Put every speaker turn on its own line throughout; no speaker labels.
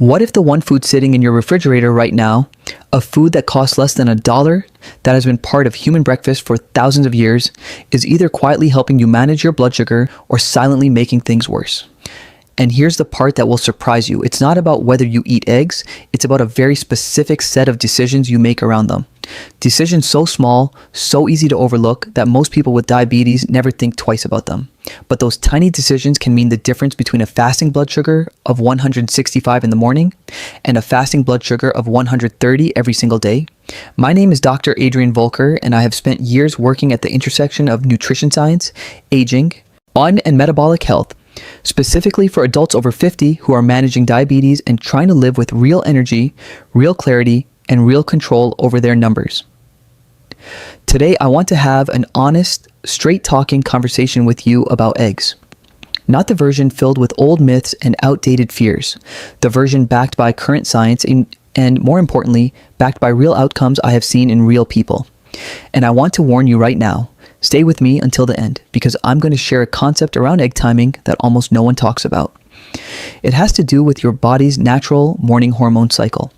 What if the one food sitting in your refrigerator right now, a food that costs less than $1, that has been part of human breakfast for thousands of years, is either quietly helping you manage your blood sugar or silently making things worse? And here's the part that will surprise you. It's not about whether you eat eggs, it's about a very specific set of decisions you make around them. Decisions so small, so easy to overlook that most people with diabetes never think twice about them. But those tiny decisions can mean the difference between a fasting blood sugar of 165 in the morning and a fasting blood sugar of 130 every single day. My name is Dr. Adrian Volker, and I have spent years working at the intersection of nutrition science, aging, and metabolic health, specifically for adults over 50 who are managing diabetes and trying to live with real energy, real clarity, and real control over their numbers. Today, I want to have an honest, straight-talking conversation with you about eggs. Not the version filled with old myths and outdated fears, the version backed by current science and more importantly, backed by real outcomes I have seen in real people. And I want to warn you right now, stay with me until the end, because I'm going to share a concept around egg timing that almost no one talks about. It has to do with your body's natural morning hormone cycle.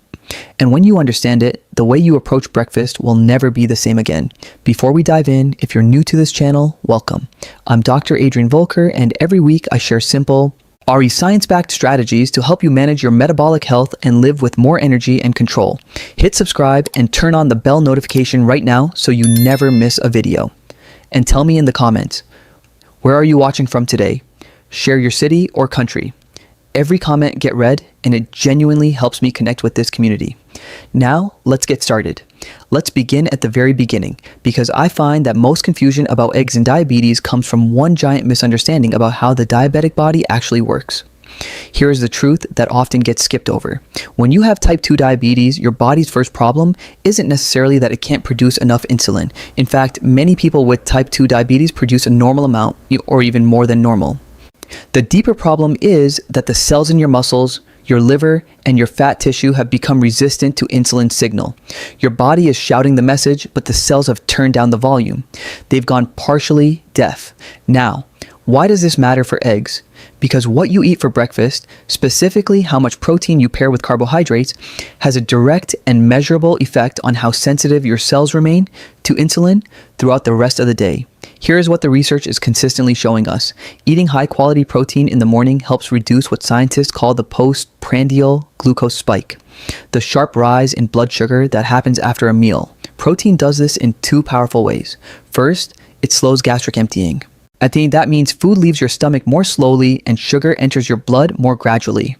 And when you understand it, the way you approach breakfast will never be the same again. Before we dive in, if you're new to this channel, welcome. I'm Dr. Adrian Volker, and every week I share simple, science-backed strategies to help you manage your metabolic health and live with more energy and control. Hit subscribe and turn on the bell notification right now so you never miss a video. And tell me in the comments, where are you watching from today? Share your city or country. Every comment get read, and it genuinely helps me connect with this community. Now, let's get started. Let's begin at the very beginning, because I find that most confusion about eggs and diabetes comes from one giant misunderstanding about how the diabetic body actually works. Here is the truth that often gets skipped over. When you have type 2 diabetes, your body's first problem isn't necessarily that it can't produce enough insulin. In fact, many people with type 2 diabetes produce a normal amount, or even more than normal. The deeper problem is that the cells in your muscles, your liver, and your fat tissue have become resistant to insulin signal. Your body is shouting the message, but the cells have turned down the volume. They've gone partially deaf. Now, why does this matter for eggs? Because what you eat for breakfast, specifically how much protein you pair with carbohydrates, has a direct and measurable effect on how sensitive your cells remain to insulin throughout the rest of the day. Here is what the research is consistently showing us. Eating high-quality protein in the morning helps reduce what scientists call the postprandial glucose spike, the sharp rise in blood sugar that happens after a meal. Protein does this in two powerful ways. First, it slows gastric emptying. I think that means food leaves your stomach more slowly and sugar enters your blood more gradually,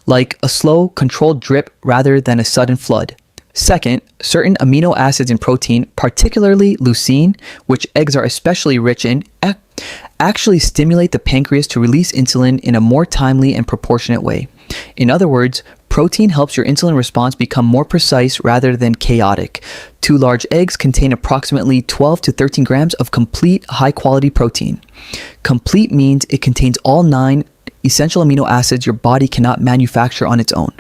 like a slow, controlled drip rather than a sudden flood. Second, certain amino acids in protein, particularly leucine, which eggs are especially rich in, actually stimulate the pancreas to release insulin in a more timely and proportionate way. In other words, protein helps your insulin response become more precise rather than chaotic. 2 large eggs contain approximately 12 to 13 grams of complete high-quality protein. Complete means it contains all 9 essential amino acids your body cannot manufacture on its own.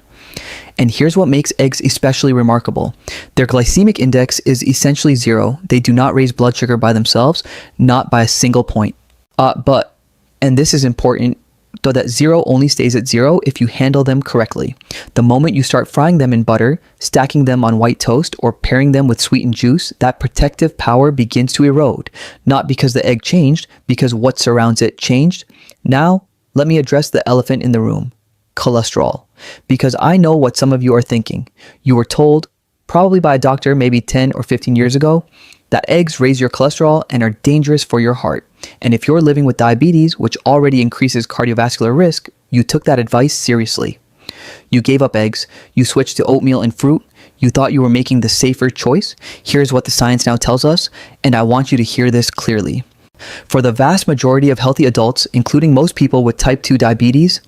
And here's what makes eggs especially remarkable. Their glycemic index is essentially 0. They do not raise blood sugar by themselves, not by a single point. And this is important, though, that 0 only stays at 0 if you handle them correctly. The moment you start frying them in butter, stacking them on white toast, or pairing them with sweetened juice, that protective power begins to erode. Not because the egg changed, because what surrounds it changed. Now, let me address the elephant in the room. Cholesterol. Because I know what some of you are thinking. You were told, probably by a doctor maybe 10 or 15 years ago, that eggs raise your cholesterol and are dangerous for your heart. And if you're living with diabetes, which already increases cardiovascular risk, you took that advice seriously. You gave up eggs, you switched to oatmeal and fruit, you thought you were making the safer choice. Here's what the science now tells us, and I want you to hear this clearly. For the vast majority of healthy adults, including most people with type 2 diabetes,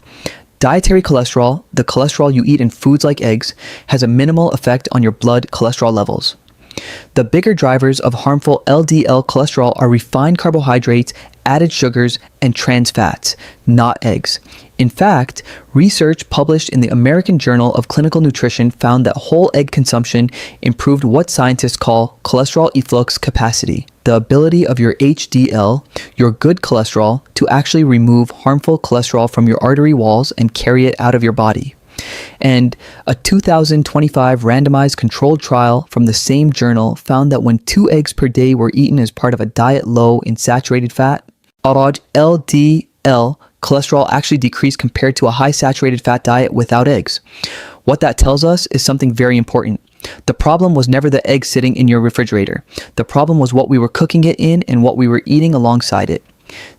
dietary cholesterol, the cholesterol you eat in foods like eggs, has a minimal effect on your blood cholesterol levels. The bigger drivers of harmful LDL cholesterol are refined carbohydrates, added sugars, and trans fats, not eggs. In fact, research published in the American Journal of Clinical Nutrition found that whole egg consumption improved what scientists call cholesterol efflux capacity, the ability of your HDL, your good cholesterol, to actually remove harmful cholesterol from your artery walls and carry it out of your body. And a 2025 randomized controlled trial from the same journal found that when 2 eggs per day were eaten as part of a diet low in saturated fat, LDL cholesterol actually decreased compared to a high saturated fat diet without eggs. What that tells us is something very important. The problem was never the egg sitting in your refrigerator. The problem was what we were cooking it in and what we were eating alongside it.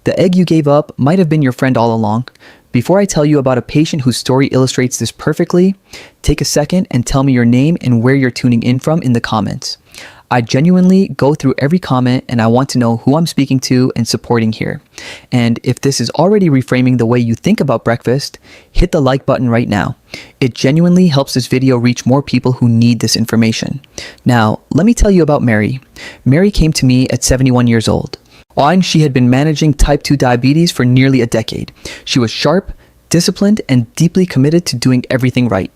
The egg you gave up might have been your friend all along. Before I tell you about a patient whose story illustrates this perfectly, take a second and tell me your name and where you're tuning in from in the comments. I genuinely go through every comment and I want to know who I'm speaking to and supporting here. And if this is already reframing the way you think about breakfast, hit the like button right now. It genuinely helps this video reach more people who need this information. Now, let me tell you about Mary. Mary came to me at 71 years old. She had been managing type 2 diabetes for nearly a decade. She was sharp, disciplined, and deeply committed to doing everything right.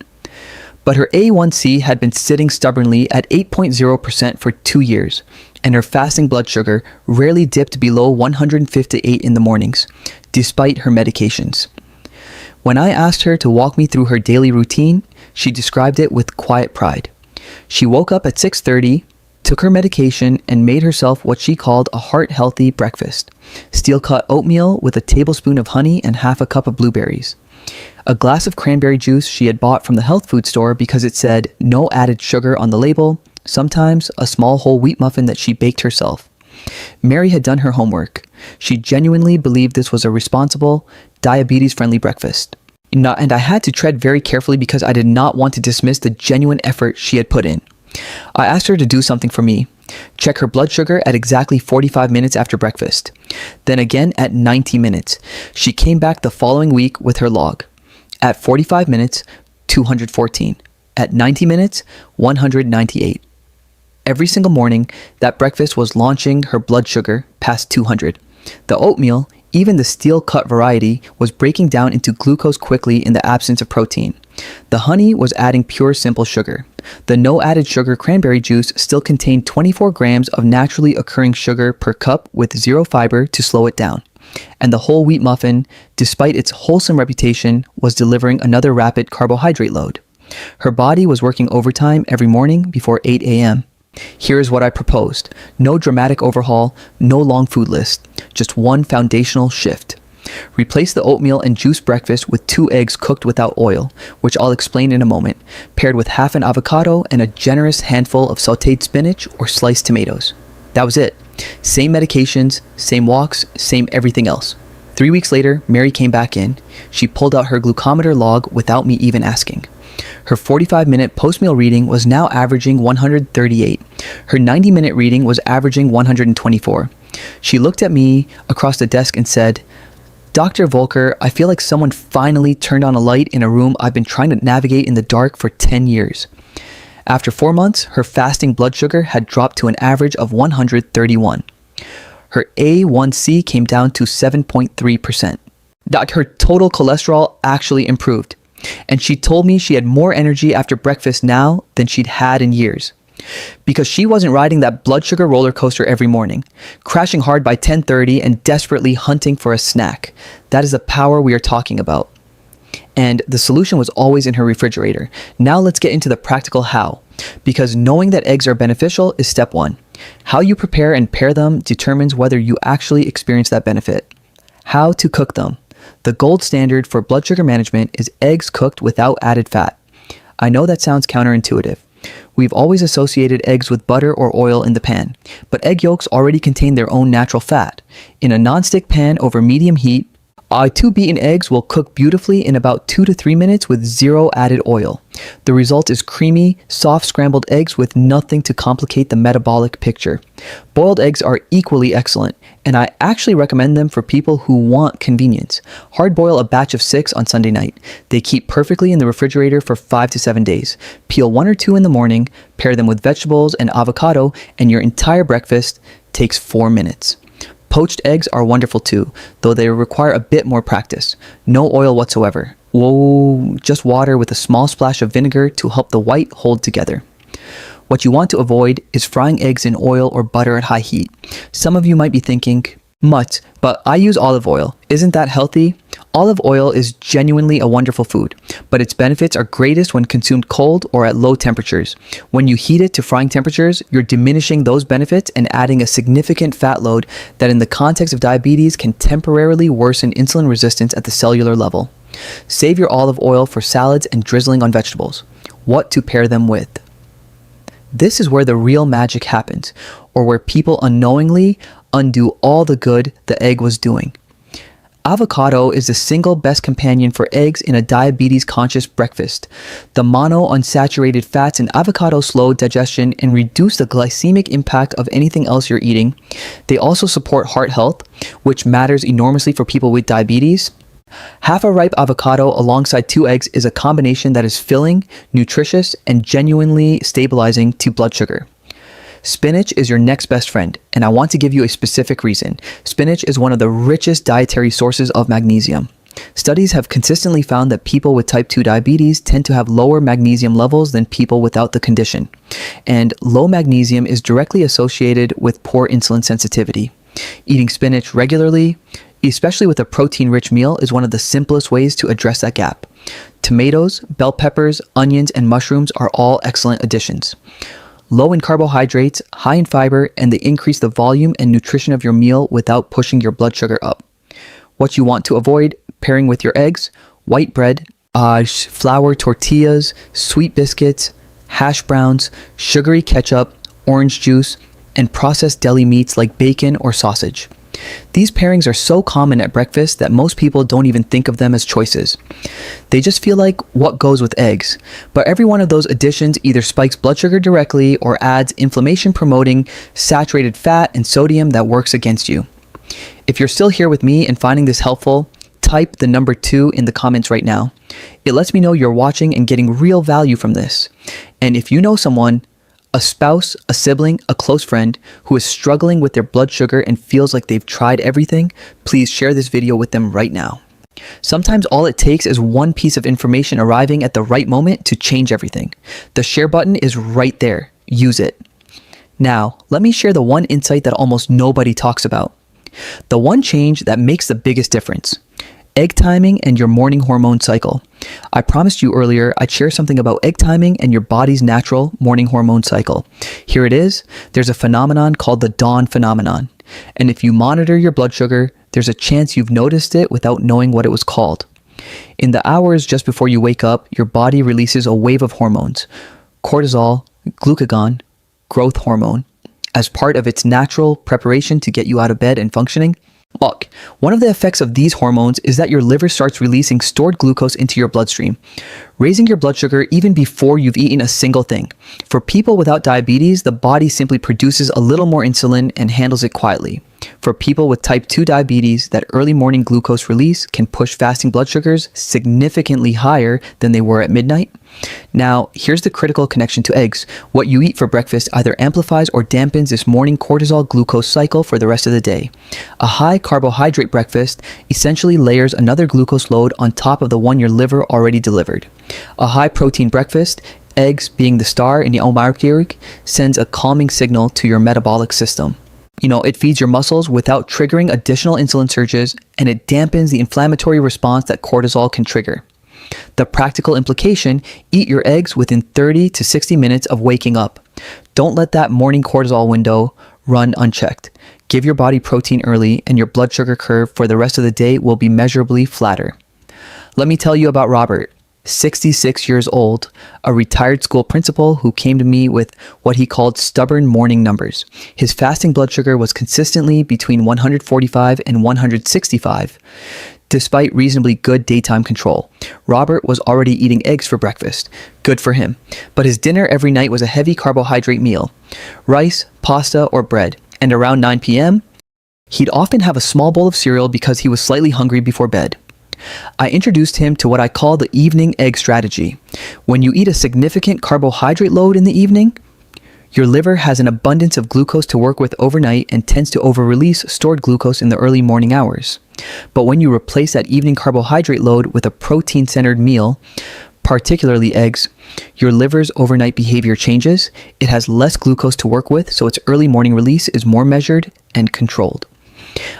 But her A1C had been sitting stubbornly at 8.0% for 2 years, and her fasting blood sugar rarely dipped below 158 in the mornings, despite her medications. When I asked her to walk me through her daily routine, she described it with quiet pride. She woke up at 6:30, took her medication, and made herself what she called a heart-healthy breakfast: steel-cut oatmeal with a tablespoon of honey and half a cup of blueberries. A glass of cranberry juice she had bought from the health food store because it said no added sugar on the label, sometimes a small whole wheat muffin that she baked herself. Mary had done her homework. She genuinely believed this was a responsible, diabetes-friendly breakfast. And I had to tread very carefully because I did not want to dismiss the genuine effort she had put in. I asked her to do something for me. Check her blood sugar at exactly 45 minutes after breakfast. Then again at 90 minutes. She came back the following week with her log. At 45 minutes, 214. At 90 minutes, 198. Every single morning, that breakfast was launching her blood sugar past 200. The oatmeal, even the steel-cut variety, was breaking down into glucose quickly in the absence of protein. The honey was adding pure simple sugar. The no added sugar cranberry juice still contained 24 grams of naturally occurring sugar per cup with 0 fiber to slow it down. And the whole wheat muffin, despite its wholesome reputation, was delivering another rapid carbohydrate load. Her body was working overtime every morning before 8 a.m. Here's what I proposed. No dramatic overhaul, no long food list, just one foundational shift. Replace the oatmeal and juice breakfast with 2 eggs cooked without oil, which I'll explain in a moment, paired with half an avocado and a generous handful of sautéed spinach or sliced tomatoes. That was it. Same medications, same walks, same everything else. 3 weeks later, Mary came back in. She pulled out her glucometer log without me even asking. Her 45-minute post-meal reading was now averaging 138. Her 90-minute reading was averaging 124. She looked at me across the desk and said, "Dr. Volker, I feel like someone finally turned on a light in a room I've been trying to navigate in the dark for 10 years. After 4 months, her fasting blood sugar had dropped to an average of 131. Her A1C came down to 7.3%. Her total cholesterol actually improved. And she told me she had more energy after breakfast now than she'd had in years. Because she wasn't riding that blood sugar roller coaster every morning, crashing hard by 10:30 and desperately hunting for a snack. That is the power we are talking about. And the solution was always in her refrigerator. Now let's get into the practical how. Because knowing that eggs are beneficial is step 1. How you prepare and pair them determines whether you actually experience that benefit. How to cook them. The gold standard for blood sugar management is eggs cooked without added fat. I know that sounds counterintuitive. We've always associated eggs with butter or oil in the pan, but egg yolks already contain their own natural fat. In a non-stick pan over medium heat, 2 beaten eggs will cook beautifully in about 2 to 3 minutes with 0 added oil. The result is creamy, soft scrambled eggs with nothing to complicate the metabolic picture. Boiled eggs are equally excellent, and I actually recommend them for people who want convenience. Hard boil a batch of 6 on Sunday night. They keep perfectly in the refrigerator for 5 to 7 days. Peel 1 or 2 in the morning, pair them with vegetables and avocado, and your entire breakfast takes 4 minutes. Poached eggs are wonderful too, though they require a bit more practice. No oil whatsoever. Just water with a small splash of vinegar to help the white hold together. What you want to avoid is frying eggs in oil or butter at high heat. Some of you might be thinking, but I use olive oil. Isn't that healthy? Olive oil is genuinely a wonderful food, but its benefits are greatest when consumed cold or at low temperatures. When you heat it to frying temperatures, you're diminishing those benefits and adding a significant fat load that in the context of diabetes can temporarily worsen insulin resistance at the cellular level. Save your olive oil for salads and drizzling on vegetables. What to pair them with? This is where the real magic happens, or where people unknowingly undo all the good the egg was doing. Avocado is the single best companion for eggs in a diabetes-conscious breakfast. The monounsaturated fats in avocado slow digestion and reduce the glycemic impact of anything else you're eating. They also support heart health, which matters enormously for people with diabetes. Half a ripe avocado alongside 2 eggs is a combination that is filling, nutritious, and genuinely stabilizing to blood sugar. Spinach is your next best friend, and I want to give you a specific reason. Spinach is one of the richest dietary sources of magnesium. Studies have consistently found that people with type 2 diabetes tend to have lower magnesium levels than people without the condition. And low magnesium is directly associated with poor insulin sensitivity. Eating spinach regularly, especially with a protein-rich meal, is one of the simplest ways to address that gap. Tomatoes, bell peppers, onions, and mushrooms are all excellent additions. Low in carbohydrates, high in fiber, and they increase the volume and nutrition of your meal without pushing your blood sugar up. What you want to avoid pairing with your eggs: white bread, flour tortillas, sweet biscuits, hash browns, sugary ketchup, orange juice, and processed deli meats like bacon or sausage. These pairings are so common at breakfast that most people don't even think of them as choices. They just feel like what goes with eggs. But every one of those additions either spikes blood sugar directly or adds inflammation-promoting saturated fat and sodium that works against you. If you're still here with me and finding this helpful, type the number 2 in the comments right now. It lets me know you're watching and getting real value from this. And if you know someone, a spouse, a sibling, a close friend who is struggling with their blood sugar and feels like they've tried everything, please share this video with them right now. Sometimes all it takes is one piece of information arriving at the right moment to change everything. The share button is right there. Use it. Now, let me share the one insight that almost nobody talks about. The one change that makes the biggest difference. Egg timing and your morning hormone cycle. I promised you earlier I'd share something about egg timing and your body's natural morning hormone cycle. Here it is. There's a phenomenon called the dawn phenomenon. And if you monitor your blood sugar, there's a chance you've noticed it without knowing what it was called. In the hours just before you wake up, your body releases a wave of hormones: cortisol, glucagon, growth hormone, as part of its natural preparation to get you out of bed and functioning. Look, one of the effects of these hormones is that your liver starts releasing stored glucose into your bloodstream, raising your blood sugar even before you've eaten a single thing. For people without diabetes, the body simply produces a little more insulin and handles it quietly. For people with type 2 diabetes, that early morning glucose release can push fasting blood sugars significantly higher than they were at midnight. Now, here's the critical connection to eggs. What you eat for breakfast either amplifies or dampens this morning cortisol glucose cycle for the rest of the day. A high carbohydrate breakfast essentially layers another glucose load on top of the one your liver already delivered. A high protein breakfast, eggs being the star in the Almarkirik, sends a calming signal to your metabolic system. It feeds your muscles without triggering additional insulin surges, and it dampens the inflammatory response that cortisol can trigger. The practical implication: eat your eggs within 30 to 60 minutes of waking up. Don't let that morning cortisol window run unchecked. Give your body protein early, and your blood sugar curve for the rest of the day will be measurably flatter. Let me tell you about Robert, 66 years old, a retired school principal who came to me with what he called stubborn morning numbers. His fasting blood sugar was consistently between 145 and 165. Despite reasonably good daytime control, Robert was already eating eggs for breakfast. Good for him. But his dinner every night was a heavy carbohydrate meal: rice, pasta, or bread. And around 9 p.m., he'd often have a small bowl of cereal because he was slightly hungry before bed. I introduced him to what I call the evening egg strategy. When you eat a significant carbohydrate load in the evening, your liver has an abundance of glucose to work with overnight and tends to over-release stored glucose in the early morning hours. But when you replace that evening carbohydrate load with a protein-centered meal, particularly eggs, your liver's overnight behavior changes. It has less glucose to work with, so its early morning release is more measured and controlled.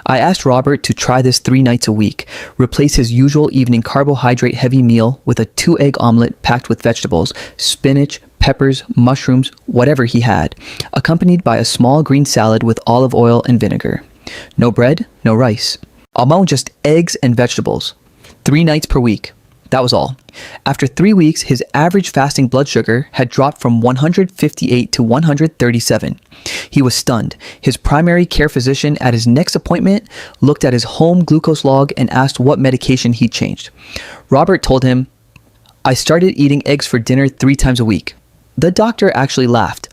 I asked Robert to try this 3 nights a week, replace his usual evening carbohydrate-heavy meal with a 2-egg omelet packed with vegetables, spinach, peppers, mushrooms, whatever he had, accompanied by a small green salad with olive oil and vinegar. No bread, no rice. Among just eggs and vegetables. 3 nights per week. That was all. After 3 weeks, his average fasting blood sugar had dropped from 158 to 137. He was stunned. His primary care physician at his next appointment looked at his home glucose log and asked what medication he'd changed. Robert told him, "I started eating eggs for dinner 3 times a week." The doctor actually laughed.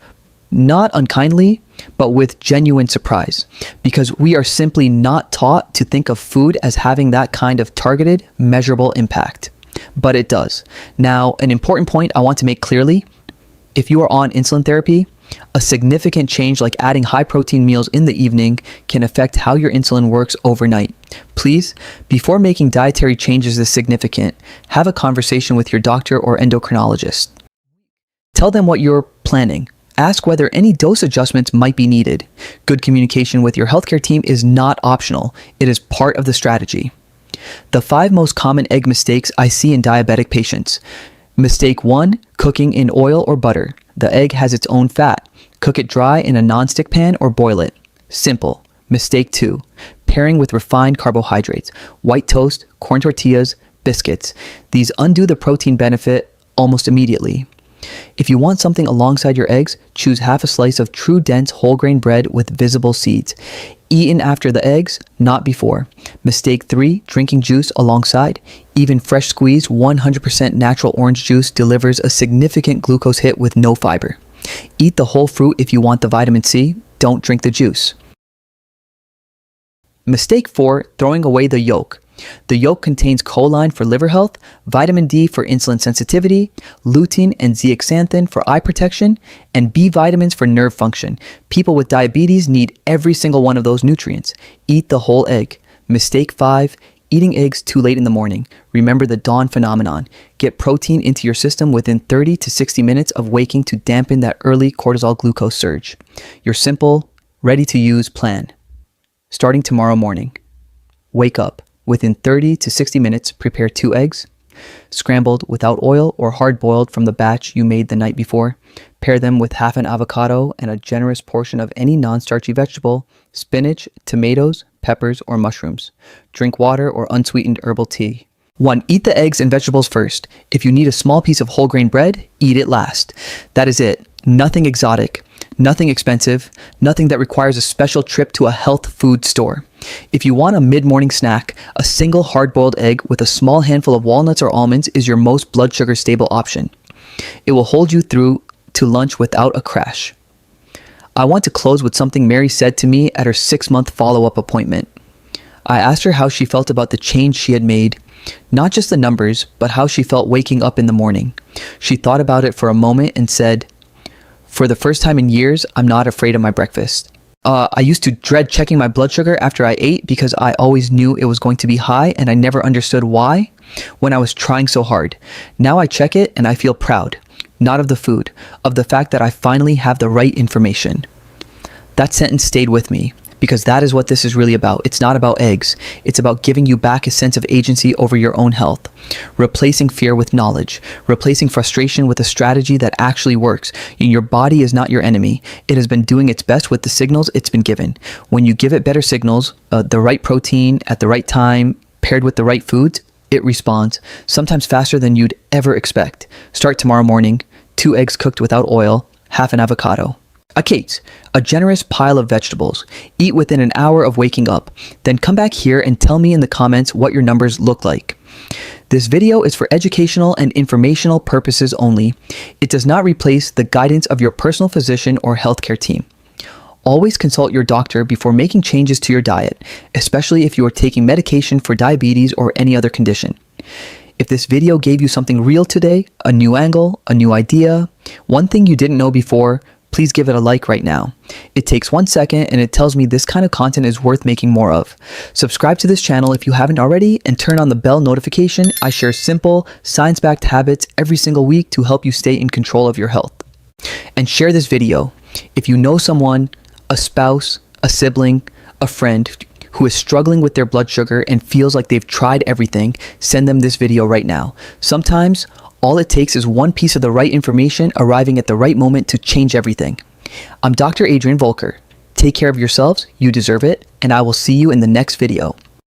Not unkindly, but with genuine surprise, because we are simply not taught to think of food as having that kind of targeted, measurable impact. But it does. Now, an important point I want to make clearly, if you are on insulin therapy, a significant change like adding high-protein meals in the evening can affect how your insulin works overnight. Please, before making dietary changes this significant, have a conversation with your doctor or endocrinologist. Tell them what you're planning. Ask whether any dose adjustments might be needed. Good communication with your healthcare team is not optional. It is part of the strategy. The 5 most common egg mistakes I see in diabetic patients. Mistake 1, cooking in oil or butter. The egg has its own fat. Cook it dry in a non-stick pan or boil it. Simple. Mistake 2, pairing with refined carbohydrates. White toast, corn tortillas, biscuits. These undo the protein benefit almost immediately. If you want something alongside your eggs, choose half a slice of true dense whole grain bread with visible seeds. Eaten after the eggs, not before. Mistake 3, drinking juice alongside. Even fresh squeezed 100% natural orange juice delivers a significant glucose hit with no fiber. Eat the whole fruit if you want the vitamin C, don't drink the juice. Mistake 4, throwing away the yolk. The yolk contains choline for liver health, vitamin D for insulin sensitivity, lutein and zeaxanthin for eye protection, and B vitamins for nerve function. People with diabetes need every single one of those nutrients. Eat the whole egg. Mistake 5, eating eggs too late in the morning. Remember the dawn phenomenon. Get protein into your system within 30 to 60 minutes of waking to dampen that early cortisol glucose surge. Your simple, ready-to-use plan. Starting tomorrow morning. Wake up. Within 30 to 60 minutes, prepare 2 eggs, scrambled without oil or hard-boiled from the batch you made the night before. Pair them with half an avocado and a generous portion of any non-starchy vegetable, spinach, tomatoes, peppers, or mushrooms. Drink water or unsweetened herbal tea. 1. Eat the eggs and vegetables first. If you need a small piece of whole grain bread, eat it last. That is it. Nothing exotic. Nothing expensive, nothing that requires a special trip to a health food store. If you want a mid-morning snack, a single hard-boiled egg with a small handful of walnuts or almonds is your most blood sugar stable option. It will hold you through to lunch without a crash. I want to close with something Mary said to me at her 6-month follow-up appointment. I asked her how she felt about the change she had made, not just the numbers, but how she felt waking up in the morning. She thought about it for a moment and said, "For the first time in years, I'm not afraid of my breakfast. I used to dread checking my blood sugar after I ate because I always knew it was going to be high and I never understood why when I was trying so hard. Now I check it and I feel proud, not of the food, of the fact that I finally have the right information." That sentence stayed with me because that is what this is really about. It's not about eggs. It's about giving you back a sense of agency over your own health, replacing fear with knowledge, replacing frustration with a strategy that actually works. Your body is not your enemy. It has been doing its best with the signals it's been given. When you give it better signals, the right protein at the right time, paired with the right foods, it responds, sometimes faster than you'd ever expect. Start tomorrow morning, 2 eggs cooked without oil, half an avocado. A generous pile of vegetables. Eat within an hour of waking up. Then come back here and tell me in the comments what your numbers look like. This video is for educational and informational purposes only. It does not replace the guidance of your personal physician or healthcare team. Always consult your doctor before making changes to your diet, especially if you are taking medication for diabetes or any other condition. If this video gave you something real today, a new angle, a new idea, one thing you didn't know before, please give it a like right now. It takes 1 second and it tells me this kind of content is worth making more of. Subscribe to this channel if you haven't already and turn on the bell notification. I share simple, science-backed habits every single week to help you stay in control of your health. And share this video. If you know someone, a spouse, a sibling, a friend who is struggling with their blood sugar and feels like they've tried everything, send them this video right now. Sometimes, all it takes is one piece of the right information arriving at the right moment to change everything. I'm Dr. Adrian Volker. Take care of yourselves, you deserve it, and I will see you in the next video.